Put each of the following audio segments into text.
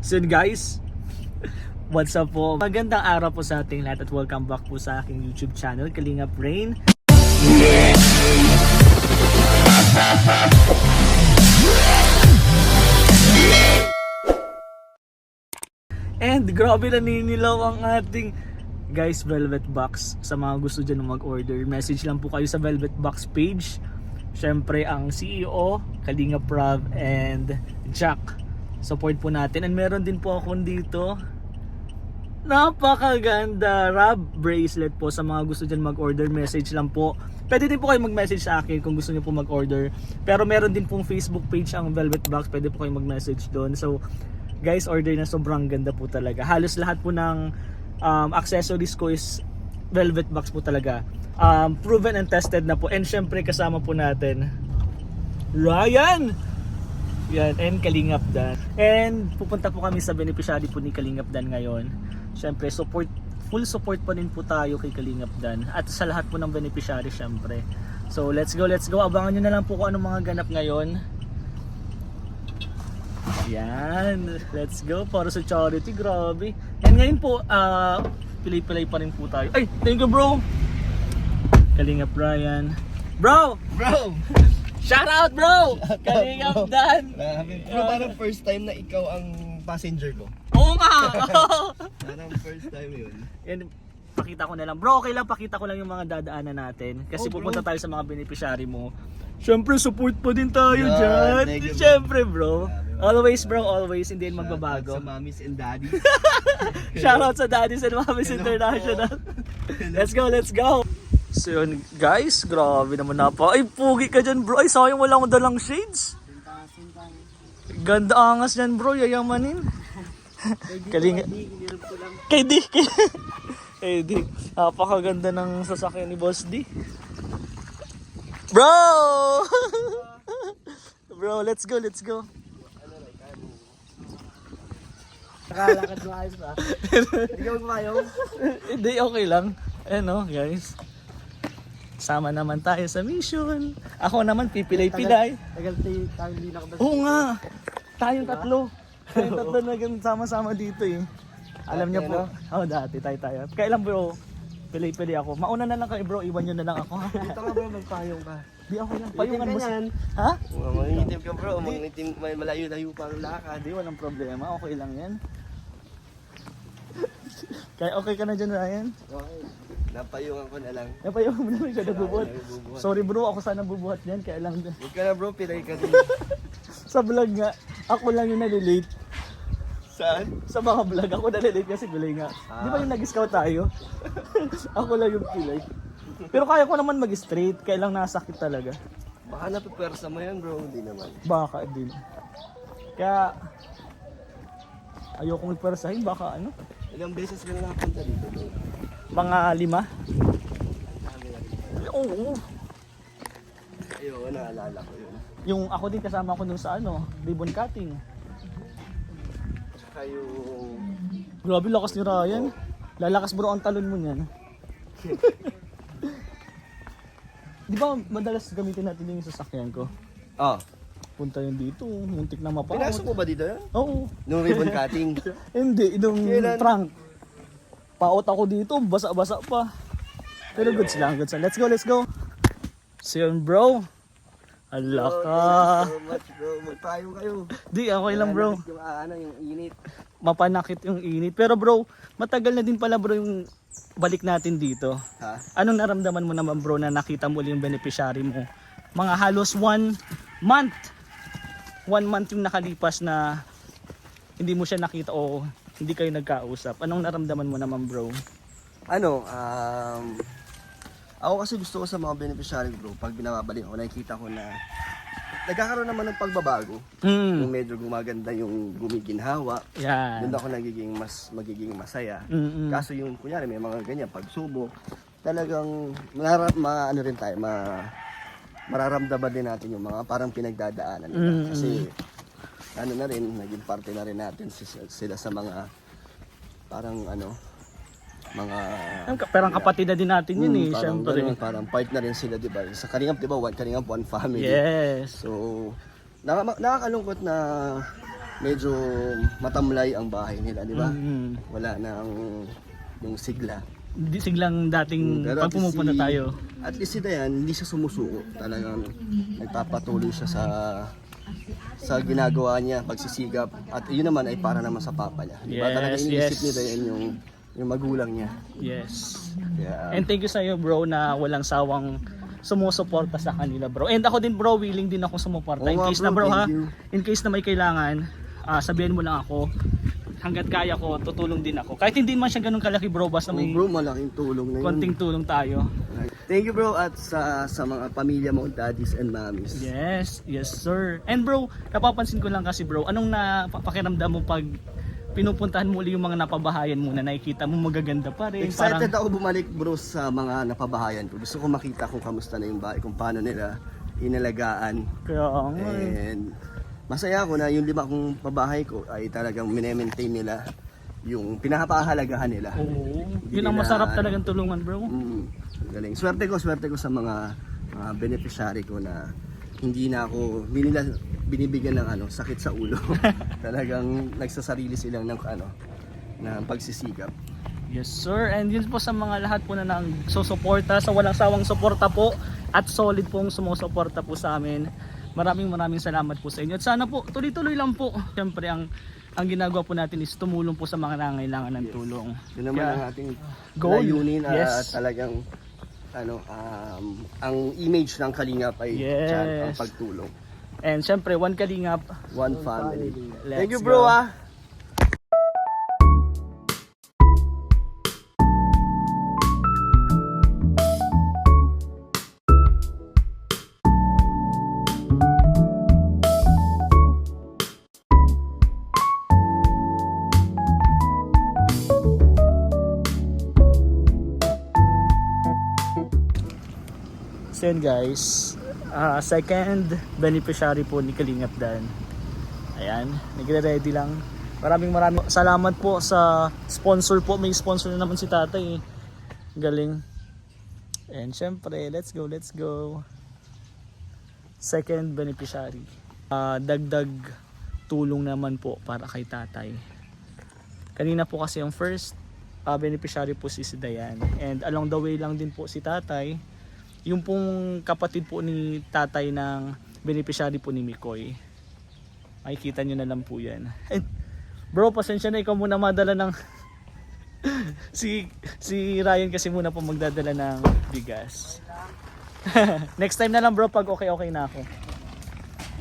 So guys, what's up po? Magandang araw po sa ating lahat at welcome back po sa aking YouTube channel, Kalingap Rain. And grabe, naninilaw ang ating guys Velvet Box. Sa mga gusto dyan mag-order, message lang po kayo sa Velvet Box page. Syempre ang CEO, Kalingap Rob and Jack. Support po natin. And meron din po ako dito, napakaganda Rob bracelet po. Sa mga gusto dyan mag-order, message lang po. Pwede din po kayo mag-message sa akin kung gusto niyo po mag-order. Pero meron din pong Facebook page ang Velvet Box. Pwede po kayo mag-message doon. So guys, order na, sobrang ganda po talaga. Halos lahat po ng accessories ko is Velvet Box po talaga. Proven and tested na po. And syempre kasama po natin Ryan! Yan, and Kalingap Dan. And pupunta po kami sa beneficiary po ni Kalingap Dan ngayon. Syempre full support pa din po tayo kay Kalingap Dan. At sa lahat po ng beneficiary syempre. So let's go. Abangan nyo na lang po kung anong mga ganap ngayon. Yan, let's go para sa charity, grabe. And ngayon po, pilay-pilay pa rin po tayo. Ay, thank you bro! Kalingap Ryan. Bro! Shout out bro! Kalingap Dan! Bro, parang first time na ikaw ang passenger ko. Oo nga! Parang first time yun. Yan, pakita ko na lang. Bro, okay lang, pakita ko lang yung mga dadaanan natin. Kasi Oh, bro. pupunta tayo sa mga beneficiary mo. Siyempre, support pa din tayo Yan, dyan. thank you, bro. Siyempre bro. Always bro, always. Hindi yan magbabago. Sa mommies and daddies. Shoutout sa Daddies and Mommies International. Let's go. So yun guys, grabe naman na pa. Ay, pugi ka dyan bro. Ay, sayang wala akong dalang shades. Ganda angas dyan bro, yayamanin. Kalinga. Kay D. Kay D. Napakaganda ng sasakyan ni Boss D. Bro! Bro, let's go. Nakalakad mo ayos ba? Hindi ka magpapayo? Hindi, okay lang. Ano guys, sama naman tayo sa mission. Ako naman pipilay-pilay. Tagal tayo hindi nakabas. Oo nga, tayong tatlo na sama-sama dito eh. Alam niyo po, dati tayo. Kailan bro, pilay-pilay ako. Mauna na lang kayo bro, iwan nyo na lang ako. Dito ka bro, magpayong ka. Di ako lang, payungan mo yan. Ha? Mangingitim ka bro, mangingitim, may malayo-layo pa ang lakad. Di, walang problema, okay lang yan. Kaya okay ka na dyan Ryan? Okay, napayungan ko na lang. Napayungan mo na lang siya nagbubuhat. Nagbubuhat. Sorry bro, ako sana bubuhat yan, kaya lang Huwag ka na bro, pilay ka din. sa vlog nga, ako lang yung nalilate. Saan? Sa mga vlog, ako nalilate kasi pilay nga. Di ba yung nag-scout tayo? Ako lang yung pilay. Pero kaya ko naman mag-straight, kaya lang nasakit talaga. Baka napipersa mo yan bro, hindi naman. Baka din. Kaya, ayokong ipersahin, baka ano? Ilang beses ka na nakapunta dito bro? Mga 5? Oo. Ayun, naalala ko yun. Yung ako din kasama ko dun sa ribbon cutting. Tsaka yung... Grabe lakas ni Ryan. Lalakas bro ang talon mo niyan. Di ba madalas gamitin natin yung sasakyan ko? Punta yun dito, muntik na mapawat. Pinasok mo ba dito yan? Oo. Nung ribbon cutting? Hindi, yung Kailan? trunk. Paot ako dito, basa-basa pa. Pero goods lang. Let's go. So yun bro. Hala ka. So much bro, magpayong kayo. Di, okay lang bro. Yung init. Mapanakit yung init. Pero bro, matagal na din pala bro yung balik natin dito. Ha? Anong naramdaman mo naman bro na nakita mo ulit yung beneficiary mo? Mga halos 1 month. 1 month yung nakalipas na hindi mo siya nakita o hindi kayo nagkausap. Anong naramdaman mo naman bro? Ako kasi gusto ko sa mga beneficiary bro, pag binabalik ako, nakikita ko na nagkakaroon naman ng pagbabago. Yung medyo gumaganda yung gumiginhawa, Yan. doon ako magiging masaya. Mm-mm. Kaso yung kunyari may mga ganyan, pagsubok, talagang mararamdaman din natin yung mga parang pinagdadaanan nila. Kasi na rin, naging parte na rin natin sila sa mga parang mga Parang kapatid na din natin yun eh, parang syempre. ganun, parang part na rin sila, di ba? Sa Kalingap, di ba? Kalingap, one family. Yes. So, nakakalungkot na medyo matamlay ang bahay nila, di ba? Mm. Wala na yung sigla. Di siglang dating Pero pag pumupunta tayo. At least si Dayan, hindi siya sumusuko. Talagang nagpapatuloy siya sa ginagawa niya, pagsisigap. At yun naman ay para naman sa papa niya. Di ba? Yes, Talagang iniisip yes. ni Dayan yung magulang niya. Yes. Kaya, And thank you sa iyo bro na walang sawang sumusuporta sa kanila bro. And ako din bro, willing din ako sumuporta. Oo In nga, case bro, na bro ha, thank you. in case na may kailangan, sabihin mo lang ako. Hanggat kaya ko, tutulong din ako. Kahit hindi man siya ganun kalaki bro, basta may bro, malaking tulong na yun. konting tulong tayo. Thank you bro at sa mga pamilya mo, daddies and mommies. Yes, yes sir. And bro, napapansin ko lang kasi bro, anong napakiramdam mo pag pinupuntahan mo uli yung mga napabahayan mo na nakikita mo magaganda pa rin? Excited ako bumalik bro sa mga napabahayan ko. Gusto ko makita kung kamusta na yung bahay, kung paano nila inalagaan. Kaya nga. And masaya ako na yung 5 kong pabahay ko ay talagang minemaintain nila yung pinapahalagahan nila. Oo. Hindi Yun ang nila, masarap talagang tulungan bro. Galing. Swerte ko sa mga beneficiary ko na hindi na ako binibigyan ng sakit sa ulo. Talagang nagsasarili silang ng pagsisigap. Yes sir, and yun po sa mga lahat po na nang susuporta, sa walang sawang suporta po at solid pong sumusuporta po sa amin. Maraming salamat po sa inyo. At sana po tuloy-tuloy lang po. Siyempre ang ginagawa po natin is tumulong po sa mga nangangailangan ng tulong. Yun naman Kaya, ang ating goal. layunin at Yes. talagang ang image ng Kalingap ay Yes. dyan, ang pagtulong. And siyempre, One Kalingap. One family. Let's Thank you bro go. So yun guys, second beneficiary po ni Kalingap Dan. Ayan, nagre-ready lang. Maraming salamat po sa sponsor po. May sponsor na naman si tatay eh. Galing. And syempre, let's go. Second beneficiary. Dagdag tulong naman po para kay tatay. Kanina po kasi yung first beneficiary po si Dayan. And along the way lang din po si tatay. Yung pong kapatid po ni tatay ng beneficiary po ni Mikoy. Makikita nyo na lang po yan. And, bro, pasensya na ikaw muna madala ng si Ryan kasi muna po magdadala ng bigas. Next time na lang bro pag okay na ako.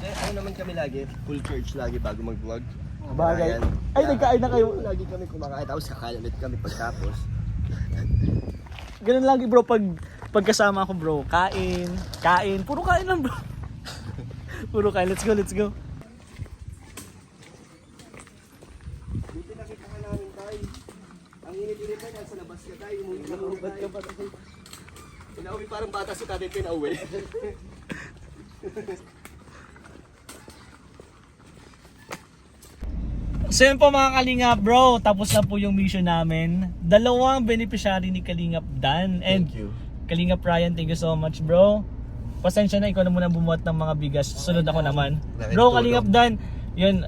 Ano naman kami lagi, full church lagi bago mag-vlog. Bagay. Ayan. Ay, nagkain na kayo. Lagi kami kumakain, tapos kakain ulit kami pagtapos. Ganun lagi bro pagkasama ko bro. Kain. Puro kain lang bro. Puro kain. Let's go. Buti nakita ka namin tayo. Ang init-init na nasa labas ka tayo. Umuwi ka pa tayo. Pinauwi parang bata si tatay pinauwi. So yun po mga Kalingap bro, tapos na po yung mission namin. 2 beneficiary ni Kalingap Dan. And Thank you. Kalingap Ryan, thank you so much bro. Pasensya na, ikaw na muna bumuhat ng mga bigas. Sunod ako naman. Bro, Kalingap Dan, yun,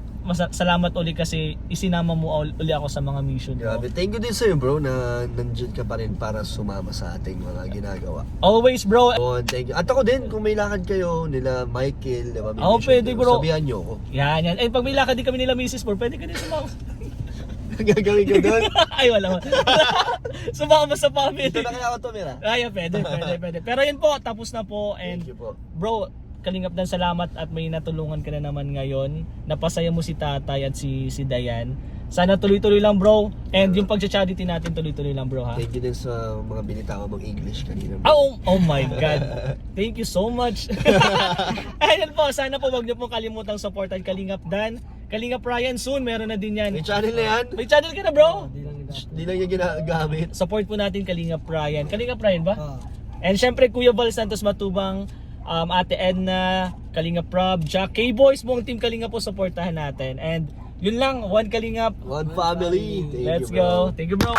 salamat uli kasi isinama mo uli ako sa mga mission mo. Grabe, thank you din sa'yo bro na nandiyan ka pa rin para sumama sa ating mga ginagawa. Always bro. Oh, thank you. At ako din, kung may lakad kayo, nila Michael, diba? may Oo, mission pwede, kayo, bro. Sabihan nyo ako. Yan. Eh pag may lakad din kami nila Mrs. Bro, pwede ka din sumama. Gagawin ko doon. Ay, wala. Sumama sa family. Dito na kaya ako tumira. Ay, pwede. Pero yun po, tapos na po. And Thank you po. bro, Kalingap Dan, salamat at may natulungan ka na naman ngayon. Napasaya mo si tatay at si Dayan. Sana tuloy-tuloy lang bro. And yung pag-charity natin tuloy-tuloy lang bro ha. Thank you din sa mga binitawa mong English kanina. Oh my God. Thank you so much. Ayun po, sana po wag niyo pong kalimutang supportan Kalingap Dan. Kalingap Ryan soon, meron na din yan. May channel na yan. May channel ka na bro. Di lang yung ginagamit. Support po natin Kalingap Ryan. Kalingap Ryan ba? And syempre Kuya Val Santos Matubang, Ate Edna, Kalingap Rob, Jack, K-Boys, buong team Kalingap po supportahan natin. And yun lang, One Kalingap. One family. Thank Let's you, bro. go. Thank you bro.